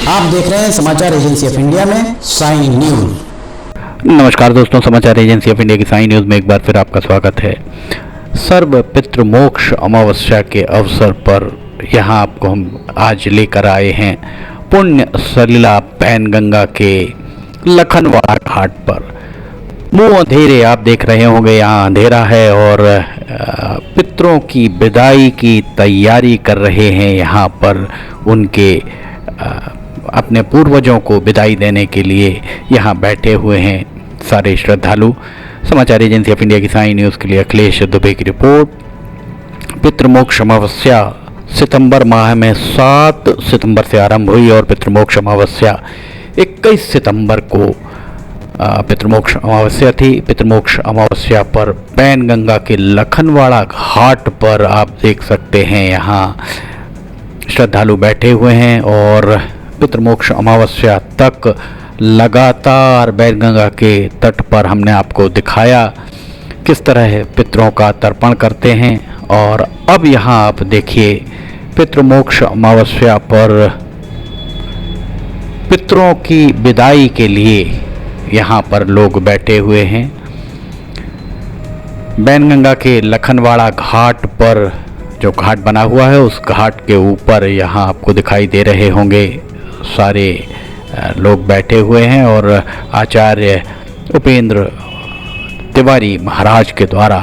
आप देख रहे हैं समाचार एजेंसी ऑफ इंडिया में साई न्यूज। नमस्कार दोस्तों, समाचार एजेंसी ऑफ इंडिया की साई न्यूज में एक बार फिर आपका स्वागत है। सर्व पितृ मोक्ष अमावस्या के अवसर पर यहाँ आपको हम आज लेकर आए हैं पुण्य सलिला पैनगंगा के लखनवाड़ा घाट पर। मुंह अंधेरे आप देख रहे होंगे, यहाँ अंधेरा है और पितरों की विदाई की तैयारी कर रहे हैं। यहाँ पर उनके अपने पूर्वजों को विदाई देने के लिए यहाँ बैठे हुए हैं सारे श्रद्धालु। समाचार एजेंसी ऑफ इंडिया की साई न्यूज़ के लिए अखिलेश दुबे की रिपोर्ट। पितृमोक्ष अमावस्या सितंबर माह में 7 सितंबर से आरंभ हुई और पितृमोक्ष अमावस्या 21 सितंबर को पितृमोक्ष अमावस्या थी। पितृमोक्ष अमावस्या पर पैनगंगा के लखनवाड़ा घाट पर आप देख सकते हैं यहाँ श्रद्धालु बैठे हुए हैं और पितृमोक्ष अमावस्या तक लगातार पैनगंगा के तट पर हमने आपको दिखाया किस तरह पितरों का तर्पण करते हैं। और अब यहाँ आप देखिए पितृमोक्ष अमावस्या पर पितरों की विदाई के लिए यहाँ पर लोग बैठे हुए हैं। पैनगंगा के लखनवाड़ा घाट पर जो घाट बना हुआ है उस घाट के ऊपर यहाँ आपको दिखाई दे रहे होंगे सारे लोग बैठे हुए हैं और आचार्य उपेंद्र तिवारी महाराज के द्वारा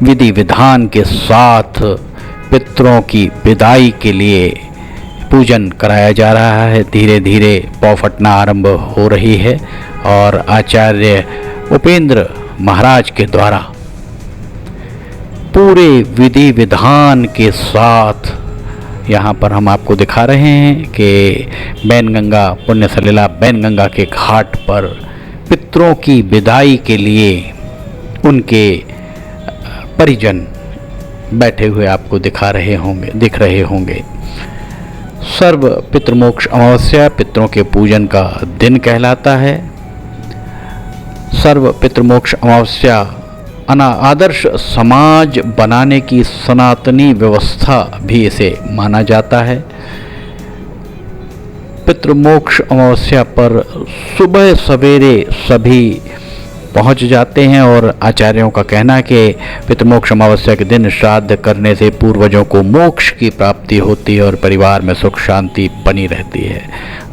विधि विधान के साथ पितरों की विदाई के लिए पूजन कराया जा रहा है। धीरे धीरे पौ फटना आरंभ हो रही है और आचार्य उपेंद्र महाराज के द्वारा पूरे विधि विधान के साथ यहाँ पर हम आपको दिखा रहे हैं कि पैनगंगा पुण्य सलिला पैनगंगा के घाट पर पितरों की विदाई के लिए उनके परिजन बैठे हुए आपको दिख रहे होंगे। सर्व पितृमोक्ष अमावस्या पितरों के पूजन का दिन कहलाता है। सर्व पितृमोक्ष अमावस्या आदर्श समाज बनाने की सनातनी व्यवस्था भी इसे माना जाता है। पितृमोक्ष अमावस्या पर सुबह सवेरे सभी पहुंच जाते हैं और आचार्यों का कहना है कि पितृमोक्ष अमावस्या के दिन श्राद्ध करने से पूर्वजों को मोक्ष की प्राप्ति होती है और परिवार में सुख शांति बनी रहती है।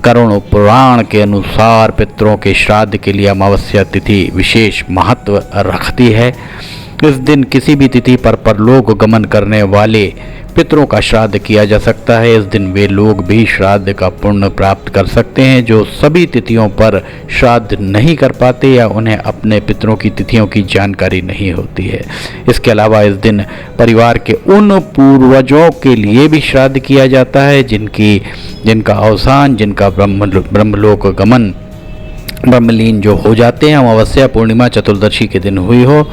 करुण पुराण के अनुसार पितरों के श्राद्ध के लिए अमावस्या तिथि विशेष महत्व रखती है। इस दिन किसी भी तिथि पर परलोक गमन करने वाले पितरों का श्राद्ध किया जा सकता है। इस दिन वे लोग भी श्राद्ध का पुण्य प्राप्त कर सकते हैं जो सभी तिथियों पर श्राद्ध नहीं कर पाते या उन्हें अपने पितरों की तिथियों की जानकारी नहीं होती है। इसके अलावा इस दिन परिवार के उन पूर्वजों के लिए भी श्राद्ध किया जाता है जिनका अवसान, जिनका ब्रह्मलोक गमन ब्रह्मलीन जो हो जाते हैं अमावस्या पूर्णिमा चतुर्दशी के दिन हुई हो।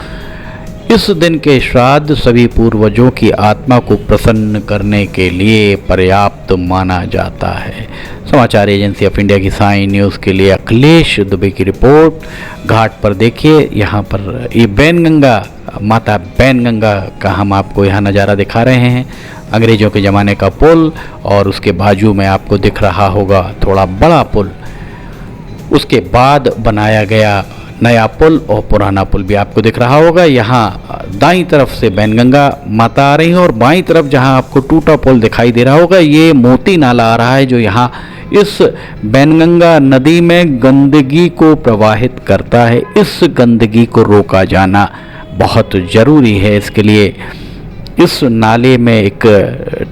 इस दिन के श्राद्ध सभी पूर्वजों की आत्मा को प्रसन्न करने के लिए पर्याप्त माना जाता है। समाचार एजेंसी ऑफ इंडिया की साई न्यूज़ के लिए अखिलेश दुबे की रिपोर्ट। घाट पर देखिए, यहाँ पर ये पैनगंगा माता पैनगंगा का हम आपको यहाँ नज़ारा दिखा रहे हैं। अंग्रेज़ों के ज़माने का पुल और उसके बाजू में आपको दिख रहा होगा थोड़ा बड़ा पुल। उसके बाद बनाया गया नया पुल और पुराना पुल भी आपको दिख रहा होगा। यहाँ दाईं तरफ से पैनगंगा माता आ रही है और बाईं तरफ जहाँ आपको टूटा पुल दिखाई दे रहा होगा ये मोती नाला आ रहा है जो यहाँ इस पैनगंगा नदी में गंदगी को प्रवाहित करता है। इस गंदगी को रोका जाना बहुत ज़रूरी है। इसके लिए इस नाले में एक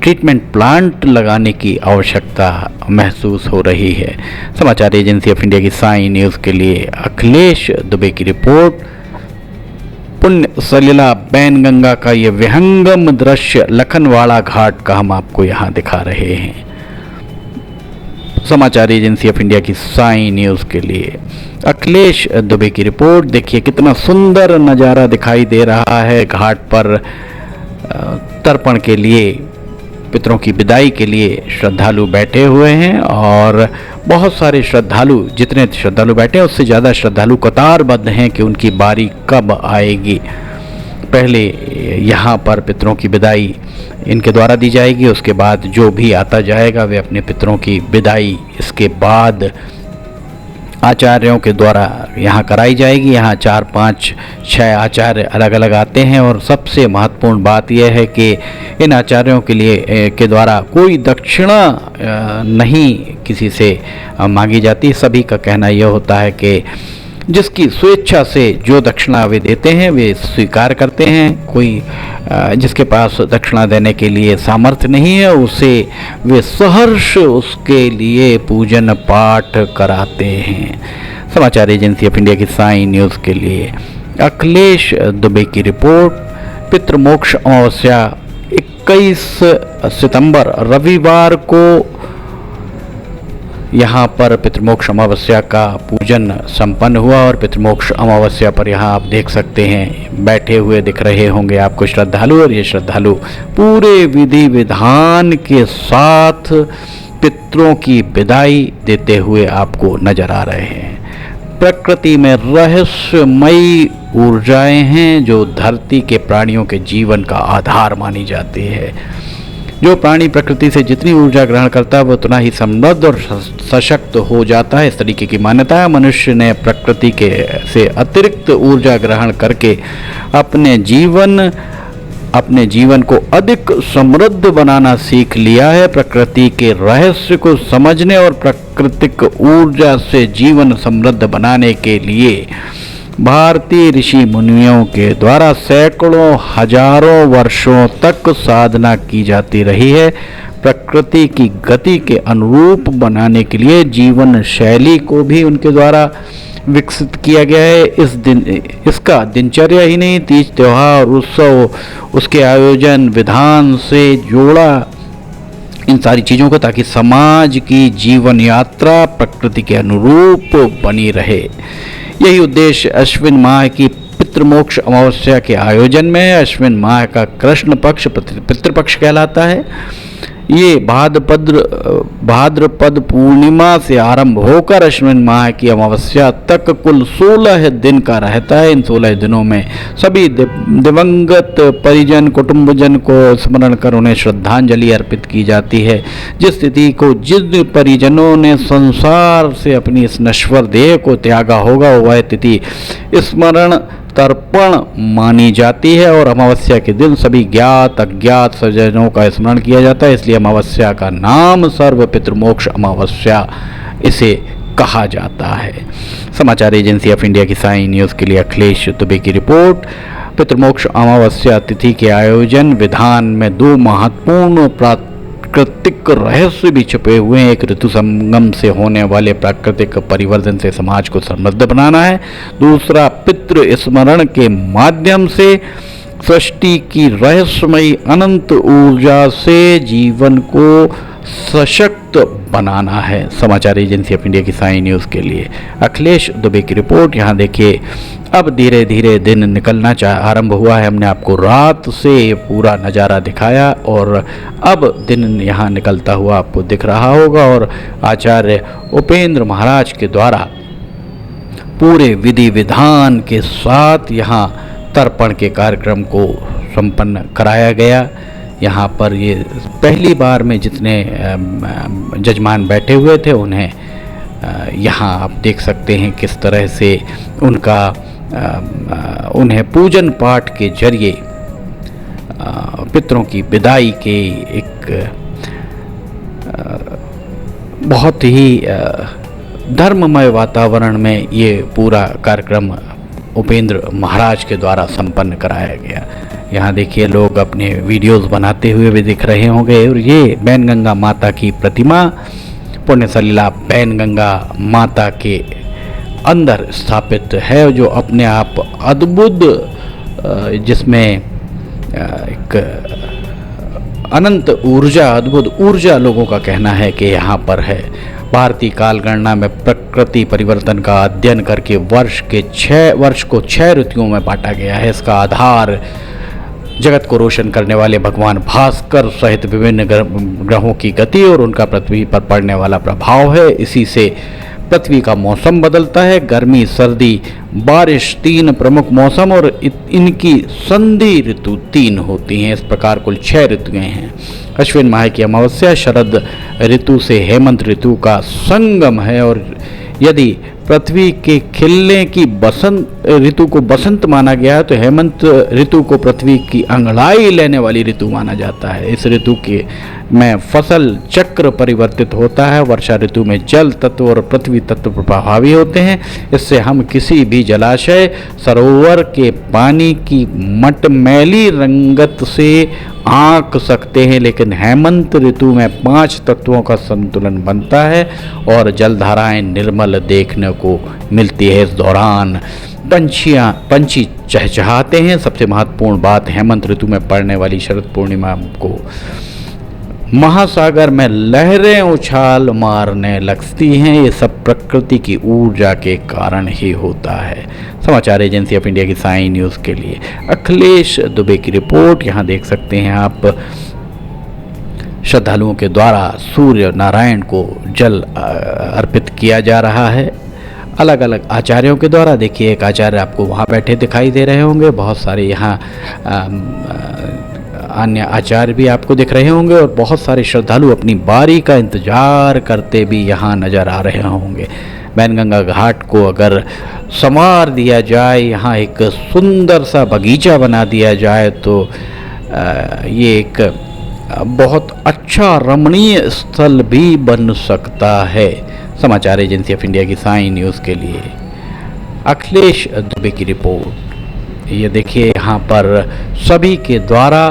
ट्रीटमेंट प्लांट लगाने की आवश्यकता महसूस हो रही है। समाचार एजेंसी ऑफ इंडिया की साई न्यूज़ के लिए अखिलेश दुबे की रिपोर्ट। पुण्य सलिला पैनगंगा का ये विहंगम दृश्य लखनवाड़ा घाट का हम आपको यहाँ दिखा रहे हैं। समाचार एजेंसी ऑफ इंडिया की साई न्यूज़ के लिए अखिलेश दुबे की रिपोर्ट। देखिए कितना सुंदर नज़ारा दिखाई दे रहा है। घाट पर तर्पण के लिए पितरों की विदाई के लिए श्रद्धालु बैठे हुए हैं और बहुत सारे श्रद्धालु, जितने श्रद्धालु बैठे हैं उससे ज़्यादा श्रद्धालु कतारबद्ध हैं कि उनकी बारी कब आएगी। पहले यहाँ पर पितरों की विदाई इनके द्वारा दी जाएगी। उसके बाद जो भी आता जाएगा वे अपने पितरों की विदाई इसके बाद आचार्यों के द्वारा यहाँ कराई जाएगी। यहाँ 4, 5, 6 आचार्य अलग अलग आते हैं और सबसे महत्वपूर्ण बात यह है कि इन आचार्यों के लिए के द्वारा कोई दक्षिणा नहीं किसी से मांगी जाती। सभी का कहना यह होता है कि जिसकी स्वेच्छा से जो दक्षिणा वे देते हैं वे स्वीकार करते हैं। कोई जिसके पास दक्षिणा देने के लिए सामर्थ्य नहीं है उसे वे सहर्ष उसके लिए पूजन पाठ कराते हैं। समाचार एजेंसी ऑफ इंडिया की साई न्यूज़ के लिए अखिलेश दुबे की रिपोर्ट। पितृमोक्ष अमावस्या 21 सितंबर रविवार को यहाँ पर पितृमोक्ष अमावस्या का पूजन संपन्न हुआ और पितृमोक्ष अमावस्या पर यहाँ आप देख सकते हैं बैठे हुए दिख रहे होंगे आपको श्रद्धालु, और ये श्रद्धालु पूरे विधि विधान के साथ पितरों की विदाई देते हुए आपको नजर आ रहे हैं। प्रकृति में रहस्यमयी ऊर्जाएं हैं जो धरती के प्राणियों के जीवन का आधार मानी जाती है। जो प्राणी प्रकृति से जितनी ऊर्जा ग्रहण करता है वो उतना ही समृद्ध और सशक्त हो जाता है। इस तरीके की मान्यता है। मनुष्य ने प्रकृति के से अतिरिक्त ऊर्जा ग्रहण करके अपने जीवन को अधिक समृद्ध बनाना सीख लिया है। प्रकृति के रहस्य को समझने और प्राकृतिक ऊर्जा से जीवन समृद्ध बनाने के लिए भारतीय ऋषि मुनियों के द्वारा सैकड़ों हजारों वर्षों तक साधना की जाती रही है। प्रकृति की गति के अनुरूप बनाने के लिए जीवन शैली को भी उनके द्वारा विकसित किया गया है। इसका दिनचर्या ही नहीं, तीज त्योहार, उत्सव, उसके आयोजन विधान से जोड़ा इन सारी चीज़ों को, ताकि समाज की जीवन यात्रा प्रकृति के अनुरूप बनी रहे। यही उद्देश्य अश्विन माह की पितृमोक्ष अमावस्या के आयोजन में है। अश्विन माह का कृष्ण पक्ष पितृपक्ष कहलाता है। ये भाद्रपद पूर्णिमा से आरंभ होकर अश्विन माह की अमावस्या तक कुल 16 दिन का रहता है। इन 16 दिनों में सभी दिवंगत परिजन कुटुंबजन को स्मरण कर उन्हें श्रद्धांजलि अर्पित की जाती है। जिस तिथि को जिन परिजनों ने संसार से अपनी इस नश्वर देह को त्यागा होगा वह तिथि स्मरण तर्पण मानी जाती है और अमावस्या के दिन सभी ज्ञात अज्ञात सज्जनों का स्मरण किया जाता है। इसलिए अमावस्या का नाम सर्व पितृमोक्ष अमावस्या इसे कहा जाता है। समाचार एजेंसी ऑफ इंडिया की साई न्यूज़ के लिए अखिलेश दुबे की रिपोर्ट। पितृमोक्ष अमावस्या तिथि के आयोजन विधान में 2 महत्वपूर्ण प्राकृतिक रहस्य भी छुपे हुए हैं। एक ऋतु संगम से होने वाले प्राकृतिक परिवर्तन से समाज को समृद्ध बनाना है। दूसरा पितृ स्मरण के माध्यम से सृष्टि की रहस्यमयी अनंत ऊर्जा से जीवन को सशक्त बनाना है। समाचार एजेंसी ऑफ इंडिया की साई न्यूज़ के लिए अखिलेश दुबे की रिपोर्ट। यहाँ देखिए अब धीरे धीरे दिन निकलना आरंभ हुआ है। हमने आपको रात से पूरा नज़ारा दिखाया और अब दिन यहाँ निकलता हुआ आपको दिख रहा होगा और आचार्य उपेंद्र महाराज के द्वारा पूरे विधि विधान के साथ यहाँ तर्पण के कार्यक्रम को संपन्न कराया गया। यहाँ पर ये पहली बार में जितने जजमान बैठे हुए थे उन्हें यहाँ आप देख सकते हैं किस तरह से उन्हें पूजन पाठ के जरिए पितरों की विदाई के एक बहुत ही धर्ममय वातावरण में ये पूरा कार्यक्रम उपेंद्र महाराज के द्वारा संपन्न कराया गया। यहाँ देखिए लोग अपने वीडियोस बनाते हुए भी दिख रहे होंगे और ये बैनगंगा माता की प्रतिमा पुण्य सलीला बैनगंगा माता के अंदर स्थापित है जो अपने आप अद्भुत जिसमें एक अनंत ऊर्जा अद्भुत ऊर्जा लोगों का कहना है कि यहाँ पर है। भारतीय काल गणना में प्रकृति परिवर्तन का अध्ययन करके वर्ष को 6 ऋतुओं में बांटा गया है। इसका आधार जगत को रोशन करने वाले भगवान भास्कर सहित विभिन्न ग्रहों की गति और उनका पृथ्वी पर पड़ने वाला प्रभाव है। इसी से पृथ्वी का मौसम बदलता है। गर्मी, सर्दी, बारिश 3 प्रमुख मौसम और इनकी संधि ऋतु 3 होती हैं। इस प्रकार कुल 6 ऋतुएं हैं। अश्विन माह की अमावस्या शरद ऋतु से हेमंत ऋतु का संगम है और यदि पृथ्वी के खिलने की बसंत ऋतु को बसंत माना गया है तो हेमंत ऋतु को पृथ्वी की अंगड़ाई लेने वाली ऋतु माना जाता है। इस ऋतु के में फसल चक्र परिवर्तित होता है। वर्षा ऋतु में जल तत्व और पृथ्वी तत्व प्रभावी होते हैं। इससे हम किसी भी जलाशय, सरोवर के पानी की मटमैली रंगत से आंक सकते हैं, लेकिन हेमंत ऋतु में 5 तत्वों का संतुलन बनता है और जलधाराएं निर्मल देखने को मिलती है। इस दौरान पंछी चहचहाते हैं। सबसे महत्वपूर्ण बात, हेमंत ऋतु में पड़ने वाली शरद पूर्णिमा को महासागर में लहरें उछाल मारने लगती हैं। ये सब प्रकृति की ऊर्जा के कारण ही होता है। समाचार एजेंसी ऑफ इंडिया की साई न्यूज़ के लिए अखिलेश दुबे की रिपोर्ट। यहाँ देख सकते हैं आप, श्रद्धालुओं के द्वारा सूर्य नारायण को जल अर्पित किया जा रहा है। अलग अलग आचार्यों के द्वारा। देखिए, एक आचार्य आपको वहाँ बैठे दिखाई दे रहे होंगे। बहुत सारे यहाँ अन्य आचार्य भी आपको दिख रहे होंगे और बहुत सारे श्रद्धालु अपनी बारी का इंतजार करते भी यहाँ नज़र आ रहे होंगे। बैनगंगा घाट को अगर संवार दिया जाए, यहाँ एक सुंदर सा बगीचा बना दिया जाए तो ये एक बहुत अच्छा रमणीय स्थल भी बन सकता है। समाचार एजेंसी ऑफ इंडिया की साई न्यूज़ के लिए अखिलेश दुबे की रिपोर्ट। ये देखिए, यहाँ पर सभी के द्वारा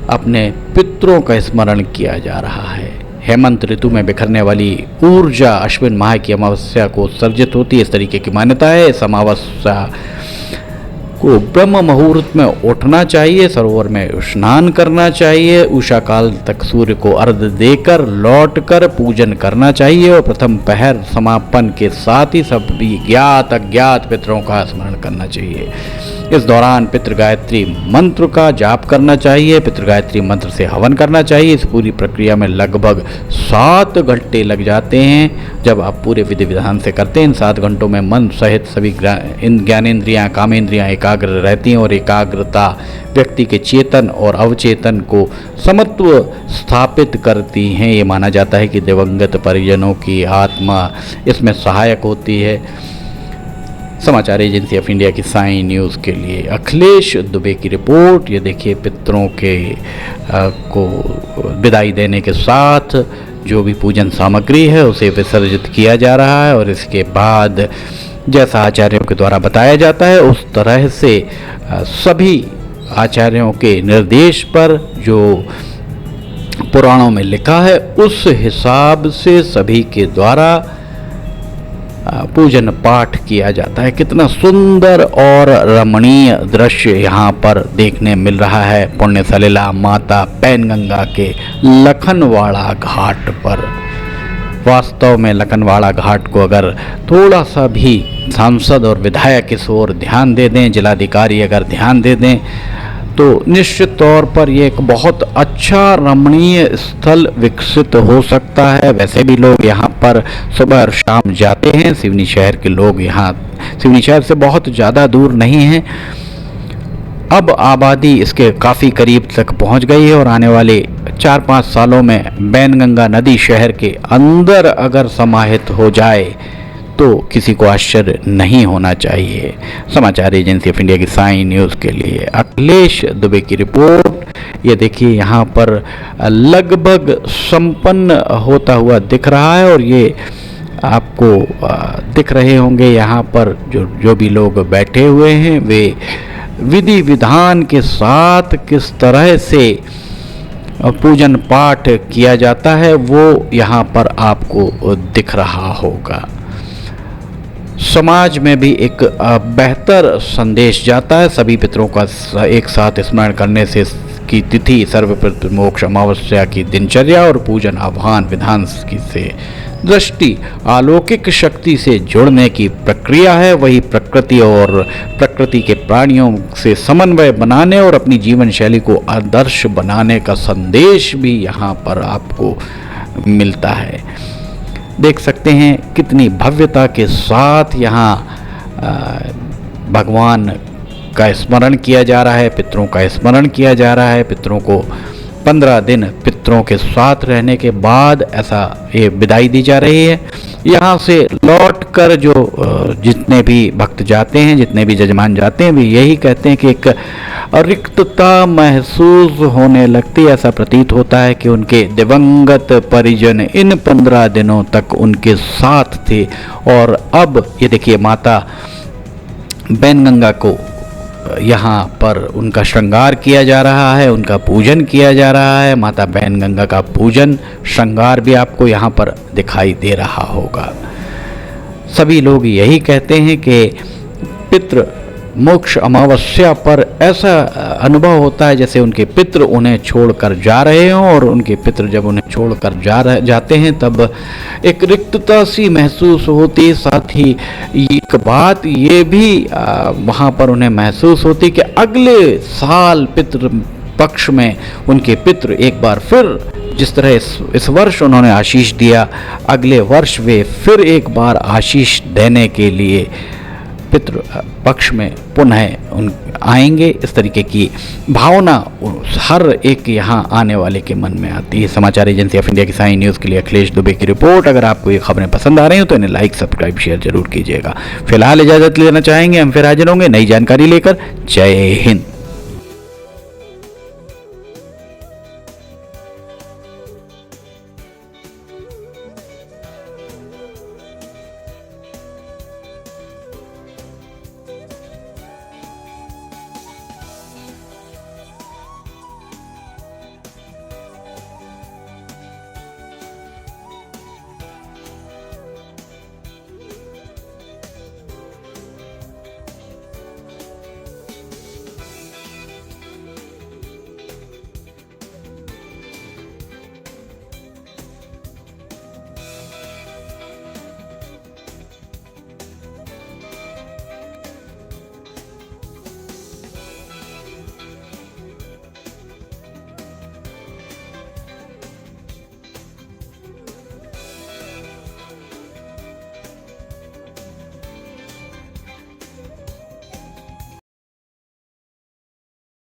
अपने पितरों का स्मरण किया जा रहा है। हेमंत ऋतु में बिखरने वाली ऊर्जा अश्विन माह की अमावस्या को उत्सर्जित होती है, इस तरीके की मान्यता है। इस अमावस्या को ब्रह्म मुहूर्त में उठना चाहिए, सरोवर में स्नान करना चाहिए, उषा काल तक सूर्य को अर्घ्य देकर लौटकर पूजन करना चाहिए और प्रथम पहर समापन के साथ ही सभी ज्ञात अज्ञात पितरों का स्मरण करना चाहिए। इस दौरान पितृ गायत्री मंत्र का जाप करना चाहिए, पितृ गायत्री मंत्र से हवन करना चाहिए। इस पूरी प्रक्रिया में लगभग 7 घंटे लग जाते हैं। जब आप पूरे विधि विधान से करते हैं, इन 7 घंटों में मन सहित सभी ज्ञानेंद्रियां, कामेंद्रियां एकाग्र रहती हैं और एकाग्रता व्यक्ति के चेतन और अवचेतन को समत्व स्थापित करती हैं। ये माना जाता है कि दिवंगत परिजनों की आत्मा इसमें सहायक होती है। समाचार एजेंसी ऑफ इंडिया की साई न्यूज़ के लिए अखिलेश दुबे की रिपोर्ट। ये देखिए, पितरों के को विदाई देने के साथ जो भी पूजन सामग्री है उसे विसर्जित किया जा रहा है और इसके बाद जैसा आचार्यों के द्वारा बताया जाता है उस तरह से सभी आचार्यों के निर्देश पर जो पुराणों में लिखा है उस हिसाब से सभी के द्वारा पूजन पाठ किया जाता है। कितना सुंदर और रमणीय दृश्य यहाँ पर देखने मिल रहा है पुण्य सलिला माता पैनगंगा के लखनवाड़ा घाट पर। वास्तव में लखनवाड़ा घाट को अगर थोड़ा सा भी सांसद और विधायक इस ओर ध्यान दे दें, जिलाधिकारी अगर ध्यान दे दें, तो निश्चित तौर पर ये एक बहुत अच्छा रमणीय स्थल विकसित हो सकता है। वैसे भी लोग यहाँ पर सुबह और शाम जाते हैं। सिवनी शहर के लोग यहाँ, सिवनी शहर से बहुत ज़्यादा दूर नहीं है। अब आबादी इसके काफ़ी करीब तक पहुँच गई है और आने वाले 4-5 सालों में बैनगंगा नदी शहर के अंदर अगर समाहित हो जाए तो किसी को आश्चर्य नहीं होना चाहिए। समाचार एजेंसी ऑफ इंडिया की साई न्यूज़ के लिए अखिलेश दुबे की रिपोर्ट। ये देखिए, यहाँ पर लगभग संपन्न होता हुआ दिख रहा है और ये आपको दिख रहे होंगे यहाँ पर जो भी लोग बैठे हुए हैं वे विधि विधान के साथ किस तरह से पूजन पाठ किया जाता है वो यहाँ पर आपको दिख रहा होगा। समाज में भी एक बेहतर संदेश जाता है। सभी पितरों का एक साथ स्मरण करने से की तिथि सर्वप्रथम मोक्ष अमावस्या की दिनचर्या और पूजन आह्वान विधान की से दृष्टि अलौकिक शक्ति से जुड़ने की प्रक्रिया है। वही प्रकृति और प्रकृति के प्राणियों से समन्वय बनाने और अपनी जीवन शैली को आदर्श बनाने का संदेश भी यहाँ पर आपको मिलता है। देख सकते हैं कितनी भव्यता के साथ यहाँ भगवान का स्मरण किया जा रहा है, पितरों का स्मरण किया जा रहा है। पितरों को 15 दिन पितरों के साथ रहने के बाद ऐसा ये विदाई दी जा रही है। यहाँ से लौटकर जो जितने भी भक्त जाते हैं, जितने भी जजमान जाते हैं, वे यही कहते हैं कि एक रिक्तता महसूस होने लगती है। ऐसा प्रतीत होता है कि उनके दिवंगत परिजन इन 15 दिनों तक उनके साथ थे और अब ये देखिए माता बैनगंगा को यहाँ पर उनका श्रृंगार किया जा रहा है, उनका पूजन किया जा रहा है। माता बैनगंगा का पूजन श्रृंगार भी आपको यहाँ पर दिखाई दे रहा होगा। सभी लोग यही कहते हैं कि पितृ मोक्ष अमावस्या पर ऐसा अनुभव होता है जैसे उनके पितृ उन्हें छोड़कर जा रहे हों, और उनके पितृ जब उन्हें छोड़कर जाते हैं तब एक रिक्तता सी महसूस होती। साथ ही एक बात ये भी वहाँ पर उन्हें महसूस होती कि अगले साल पितृ पक्ष में उनके पितृ एक बार फिर जिस तरह इस वर्ष उन्होंने आशीष दिया, अगले वर्ष वे फिर एक बार आशीष देने के लिए पितृ पक्ष में पुनः उन आएंगे। इस तरीके की भावना हर एक यहाँ आने वाले के मन में आती है। समाचार एजेंसी ऑफ इंडिया की साइन न्यूज़ के लिए अखिलेश दुबे की रिपोर्ट। अगर आपको ये खबरें पसंद आ रही हो तो इन्हें लाइक, सब्सक्राइब, शेयर जरूर कीजिएगा। फिलहाल इजाज़त लेना चाहेंगे, हम फिर हाजिर होंगे नई जानकारी लेकर। जय हिंद।